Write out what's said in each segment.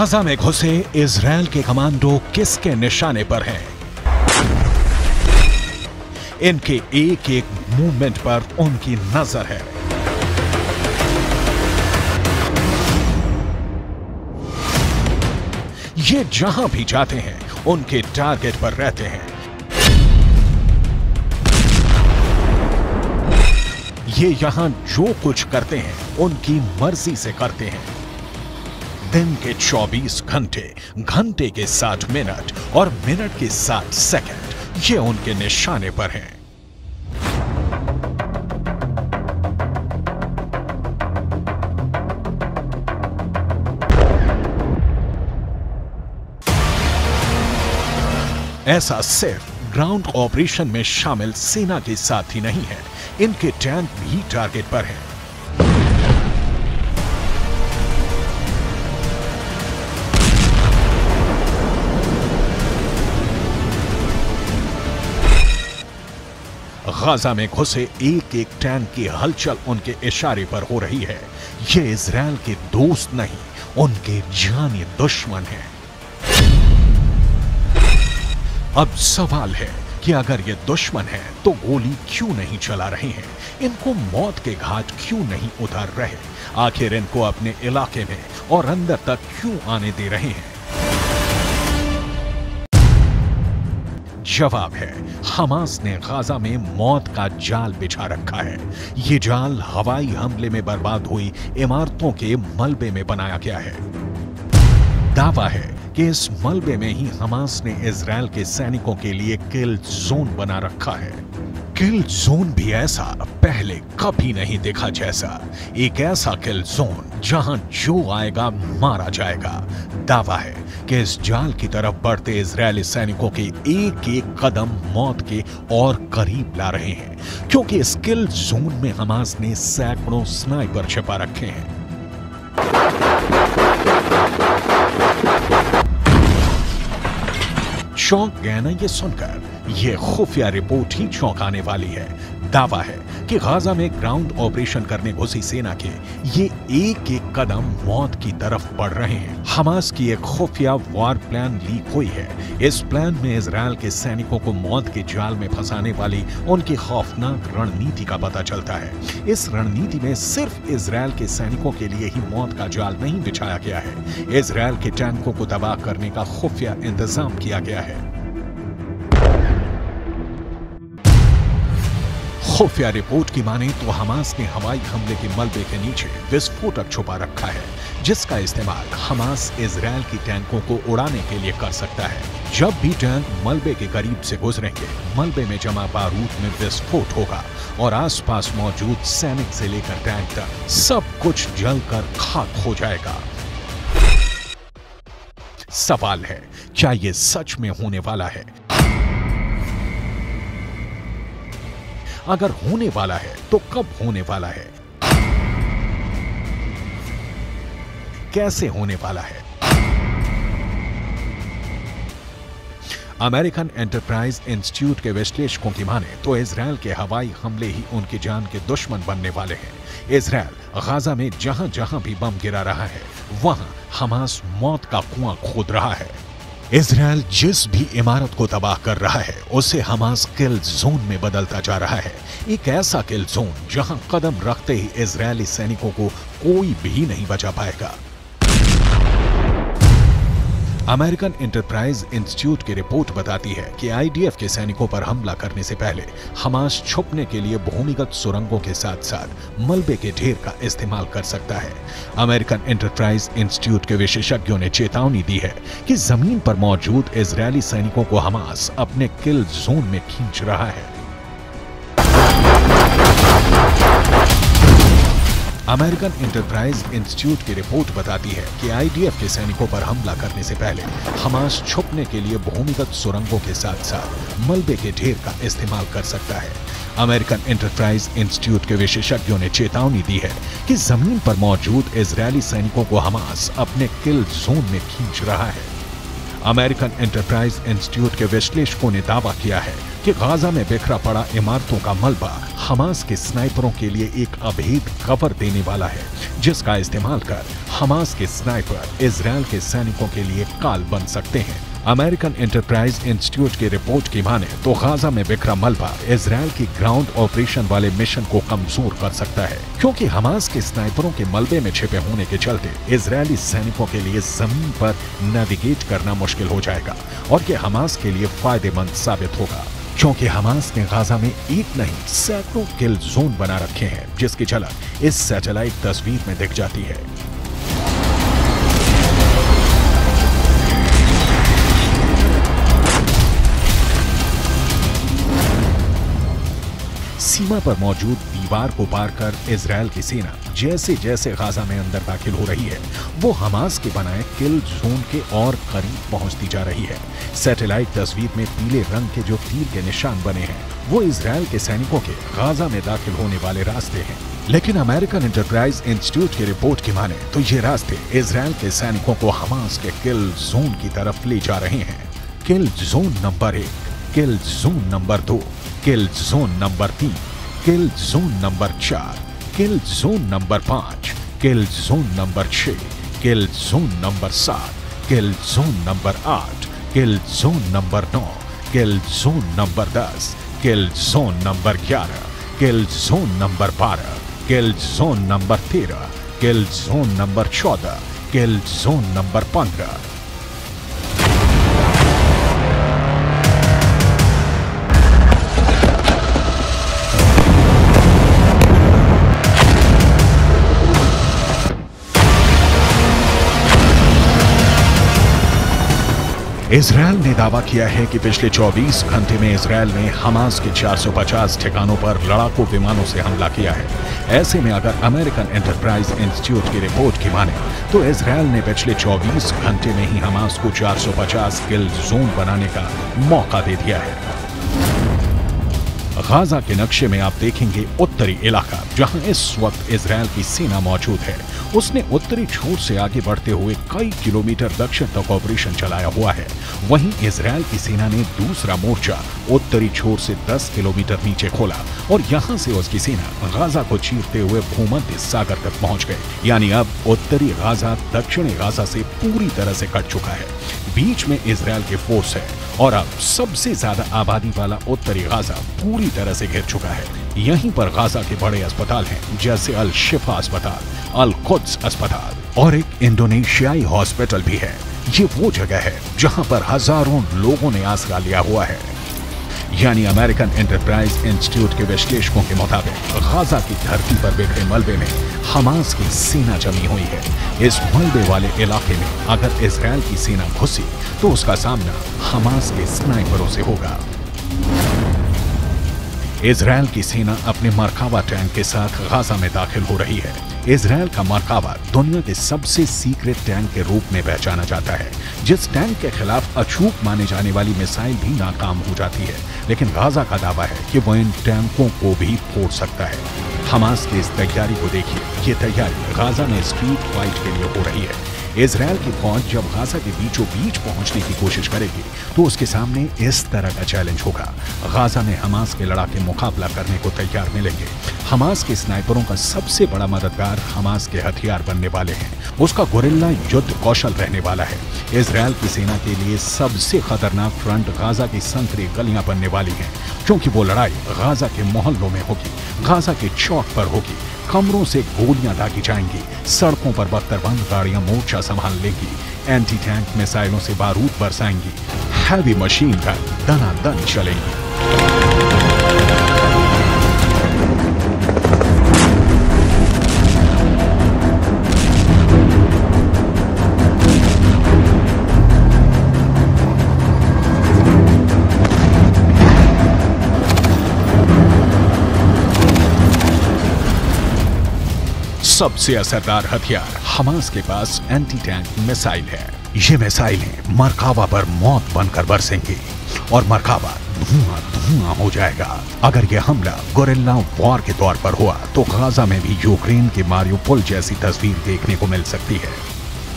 Gaza में घुसे Israel के कमांडो किसके निशाने पर हैं? इनके एक एक मूवमेंट पर उनकी नजर है। ये जहां भी जाते हैं उनके टारगेट पर रहते हैं। ये यहां जो कुछ करते हैं उनकी मर्जी से करते हैं। दिन के 24 घंटे, घंटे के 60 मिनट और मिनट के 60 सेकंड ये उनके निशाने पर हैं। ऐसा सिर्फ ग्राउंड ऑपरेशन में शामिल सेना के साथ ही नहीं है, इनके टैंक भी टारगेट पर हैं। गाजा में घुसे एक एक टैंक की हलचल उनके इशारे पर हो रही है। ये इजरायल के दोस्त नहीं, उनके जानी दुश्मन हैं। अब सवाल है कि अगर ये दुश्मन है तो गोली क्यों नहीं चला रहे हैं? इनको मौत के घाट क्यों नहीं उतार रहे? आखिर इनको अपने इलाके में और अंदर तक क्यों आने दे रहे हैं? जवाब है, हमास ने गाजा में मौत का जाल बिछा रखा है। ये जाल हवाई हमले में बर्बाद हुई इमारतों के मलबे में बनाया गया है। दावा है कि इस मलबे में ही हमास ने इजरायल के सैनिकों के लिए किल जोन बना रखा है। किल जोन भी ऐसा पहले कभी नहीं देखा जैसा। एक ऐसा किल जोन जहां जो आएगा मारा जाएगा। दावा है कि इस जाल की तरफ बढ़ते इजरायली सैनिकों के एक एक कदम मौत के और करीब ला रहे हैं, क्योंकि इस किल जोन में हमास ने सैकड़ों स्नाइपर छिपा रखे हैं। चौंक गए ना ये सुनकर? ये खुफिया रिपोर्ट ही चौंकाने वाली है। दावा है कि गाजा में ग्राउंड ऑपरेशन करने घुसी सेना के ये एक एक कदम मौत की तरफ बढ़ रहे हैं। हमास की एक खुफिया वॉर प्लान लीक हुई है। इस प्लान में इजरायल के सैनिकों को मौत के जाल में फंसाने वाली उनकी खौफनाक रणनीति का पता चलता है। इस रणनीति में सिर्फ इजरायल के सैनिकों के लिए ही मौत का जाल नहीं बिछाया गया है, इजरायल के टैंकों को तबाह करने का खुफिया इंतजाम किया गया है। खुफिया रिपोर्ट की माने तो हमास ने हवाई हमले के मलबे के नीचे विस्फोटक छुपा रखा है, जिसका इस्तेमाल हमास इजरायल की टैंकों को उड़ाने के लिए कर सकता है। जब भी टैंक मलबे के करीब से गुजरेंगे, मलबे में जमा बारूद में विस्फोट होगा और आसपास मौजूद सैनिक से लेकर टैंक तक सब कुछ जलकर खाक हो जाएगा। सवाल है, क्या ये सच में होने वाला है? अगर होने वाला है तो कब होने वाला है? कैसे होने वाला है? अमेरिकन एंटरप्राइज इंस्टीट्यूट के विश्लेषकों की माने तो इजरायल के हवाई हमले ही उनकी जान के दुश्मन बनने वाले हैं। इजरायल गाजा में जहां जहां भी बम गिरा रहा है, वहां हमास मौत का कुआं खोद रहा है। इजरायल जिस भी इमारत को तबाह कर रहा है, उसे हमास किल जोन में बदलता जा रहा है। एक ऐसा किल जोन जहां कदम रखते ही इजरायली सैनिकों को कोई भी नहीं बचा पाएगा। अमेरिकन एंटरप्राइज इंस्टीट्यूट की रिपोर्ट बताती है कि आईडीएफ के सैनिकों पर हमला करने से पहले हमास छुपने के लिए भूमिगत सुरंगों के साथ साथ मलबे के ढेर का इस्तेमाल कर सकता है। अमेरिकन एंटरप्राइज इंस्टीट्यूट के विशेषज्ञों ने चेतावनी दी है कि जमीन पर मौजूद इजरायली सैनिकों को हमास अपने किल जोन में खींच रहा है। अमेरिकन एंटरप्राइज इंस्टीट्यूट की रिपोर्ट बताती है कि आईडीएफ के सैनिकों पर हमला करने से पहले हमास छुपने के लिए भूमिगत सुरंगों के साथ साथ मलबे के ढेर का इस्तेमाल कर सकता है। अमेरिकन एंटरप्राइज इंस्टीट्यूट के विशेषज्ञों ने चेतावनी दी है कि जमीन पर मौजूद इजरायली सैनिकों को हमास अपने किल जोन में खींच रहा है। अमेरिकन एंटरप्राइज इंस्टीट्यूट के विश्लेषकों ने दावा किया है कि गाजा में बिखरा पड़ा इमारतों का मलबा हमास के स्नाइपरों के लिए एक अभेद कवर देने वाला है, जिसका इस्तेमाल कर हमास के स्नाइपर इजरायल के सैनिकों के लिए काल बन सकते हैं। अमेरिकन एंटरप्राइज इंस्टीट्यूट की रिपोर्ट की माने तो गाजा में बिखरा मलबा इजरायल की ग्राउंड ऑपरेशन वाले मिशन को कमजोर कर सकता है, क्योंकि हमास के स्नाइपरों के मलबे में छिपे होने के चलते इजरायली सैनिकों के लिए जमीन पर नेविगेट करना मुश्किल हो जाएगा और ये हमास के लिए फायदेमंद साबित होगा, क्योंकि हमास ने गाजा में एक नहीं सैकड़ों किल जोन बना रखे हैं, जिसकी झलक इस सैटेलाइट तस्वीर में दिख जाती है। सीमा पर मौजूद दीवार को पार कर इजरायल की सेना जैसे जैसे गाजा में अंदर दाखिल हो रही है, वो हमास के बनाए किल जोन के और करीब पहुंचती जा रही है। सैटेलाइट तस्वीर में पीले रंग के जो तीर के निशान बने हैं, वो इजरायल के सैनिकों के गाजा में दाखिल होने वाले रास्ते हैं। लेकिन अमेरिकन एंटरप्राइज इंस्टीट्यूट की रिपोर्ट की माने तो ये रास्ते इजरायल के सैनिकों को हमास के किल जोन की तरफ ले जा रहे हैं। किल जोन नंबर 1, किल जोन नंबर 2, किल जोन नंबर 3, किल जोन नंबर 4, किल जोन नंबर 5, किल जोन नंबर 6, किल जोन नंबर 7, किल जोन नंबर 8, किल जोन नंबर 9, किल जोन नंबर 10, किल जोन नंबर 11, किल जोन नंबर 12, किल जोन नंबर 13, किल जोन नंबर 14, किल जोन नंबर 15। इजरायल ने दावा किया है कि पिछले 24 घंटे में Israel ने Hamas के 450 ठिकानों पर लड़ाकू विमानों से हमला किया है। ऐसे में अगर अमेरिकन एंटरप्राइज इंस्टीट्यूट की रिपोर्ट की माने तो इजरायल ने पिछले 24 घंटे में ही हमास को 450 किल जोन बनाने का मौका दे दिया है। गाजा के नक्शे में आप देखेंगे उत्तरी इलाका जहां इस वक्त इजरायल की सेना मौजूद है, उसने उत्तरी छोर से आगे बढ़ते हुए कई किलोमीटर दक्षिण तक ऑपरेशन चलाया हुआ है। वहीं इजरायल की सेना ने दूसरा मोर्चा उत्तरी छोर से 10 किलोमीटर नीचे खोला और यहां से उसकी सेना गाजा को चीरते हुए भूमध्य सागर तक पहुंच गए। यानी अब उत्तरी गाजा दक्षिणी गाजा से पूरी तरह से कट चुका है। बीच में इजरायल के फोर्स है और अब सबसे ज्यादा आबादी वाला उत्तरी गाजा पूरी तरह से घिर चुका है। यहीं पर गाजा के बड़े अस्पताल हैं, जैसे अल शिफा अस्पताल, अल कुद्स अस्पताल और एक इंडोनेशियाई हॉस्पिटल भी है। ये वो जगह है जहां पर हजारों लोगों ने आसरा लिया हुआ है। यानी अमेरिकन एंटरप्राइज इंस्टीट्यूट के विश्लेषकों के मुताबिक गाजा की धरती पर बिखरे मलबे में हमास की सेना जमी हुई है। इस मलबे वाले इलाके में अगर इजरायल की सेना घुसी तो उसका सामना हमास के स्नाइपरों से होगा। इजरायल की सेना अपने मरकावा टैंक के साथ गाजा में दाखिल हो रही है। इजरायल का मरकावा दुनिया के सबसे सीक्रेट टैंक के रूप में पहचाना जाता है, जिस टैंक के खिलाफ अचूक माने जाने वाली मिसाइल भी नाकाम हो जाती है। लेकिन गाजा का दावा है कि वो इन टैंकों को भी फोड़ सकता है। हमास की इस तैयारी को देखिए, ये तैयारी गाजा में स्ट्रीट फाइट के लिए हो रही है। इजरायल की फौज जब गाजा के बीचों बीच पहुंचने की कोशिश करेगी तो उसके सामने इस तरह का चैलेंज होगा। गाजा में हमास के लड़ाके मुकाबला करने को तैयार मिलेंगे। हमास के स्नाइपरों का सबसे बड़ा मददगार हमास के हथियार बनने वाले हैं। उसका गोरिल्ला युद्ध कौशल रहने वाला है। इजरायल की सेना के लिए सबसे खतरनाक फ्रंट गाजा की संकरी गलियां बनने वाली हैं, क्योंकि वो लड़ाई गाजा के मोहल्लों में होगी, गाजा के चौक पर होगी। कमरों से गोलियां दागी जाएंगी, सड़कों पर बख्तरबंद गाड़ियां मोर्चा संभाल लेंगी, एंटी टैंक मिसाइलों से बारूद बरसाएंगी, हैवी मशीन गन दनादन चलेंगी। सबसे असरदार हथियार हमास के पास एंटी टैंक मिसाइल है। ये मिसाइलें मरकावा पर मौत बनकर बरसेंगी और मरकावा धुआं धुआं हो जाएगा। अगर यह हमला गोरिल्ला वॉर के तौर पर हुआ तो गाजा में भी यूक्रेन के मारियोपोल जैसी तस्वीर देखने को मिल सकती है।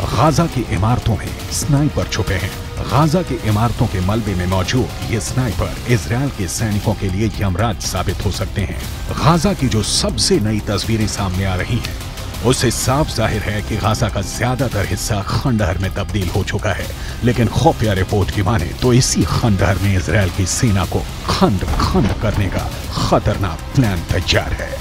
गाजा की इमारतों में स्नाइपर छुपे हैं। गाजा की इमारतों के मलबे में मौजूद ये स्नाइपर इजरायल के सैनिकों के लिए यमराज साबित हो सकते हैं। गाजा की जो सबसे नई तस्वीरें सामने आ रही हैं, उससे साफ जाहिर है कि गाजा का ज्यादातर हिस्सा खंडहर में तब्दील हो चुका है। लेकिन खुफिया रिपोर्ट की माने तो इसी खंडहर में इजरायल की सेना को खंड खंड करने का खतरनाक प्लान तैयार है।